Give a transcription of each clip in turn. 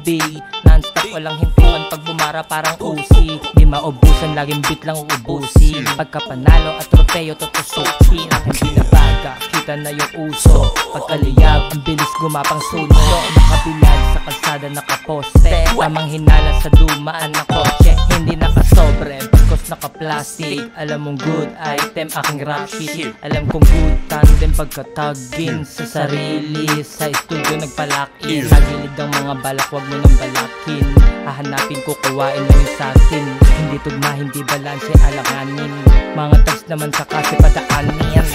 B. Non-stop walang hintuan pag bumara parang usi. Di maubusan, laging beat lang uubusin. Pagka panalo at trofeo tutusukin. Ang hindi nabaga, kita na yung uso. Pagkaliyab, ang bilis gumapang suno. Nakabilad sa kalsada nakaposte. Tamang hinala sa dumaan na kotse. Hindi nakasobre, bagkos naka-plastic. Alam mong good item, aking rap sheet. Alam kong good tandem pagkatagin sa sarili. Sa studio nagpalakin. Nagilid ang mga balak, wag mo nang balakin. Hahanapin ko, kuwain lang yung sakin. Hindi tugma, hindi balanse, alanganin. Mga tags naman sa kasi padaanin.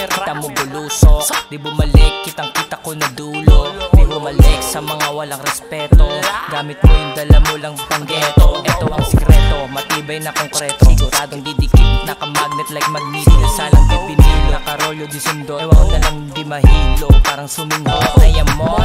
Kita mo bulusok, di bumalik, kitang kita ko na dulo. Di bumalik sa mga walang respeto. Gamit mo yung dala mo lang panggeto. Ito ang sikreto, matibay na konkreto. Siguradong didikit, naka-magnet like magneto. Salang di pinilo, nakarolyo di sundo. Ewan na lang di mahilo, parang sumingo. Kaya mo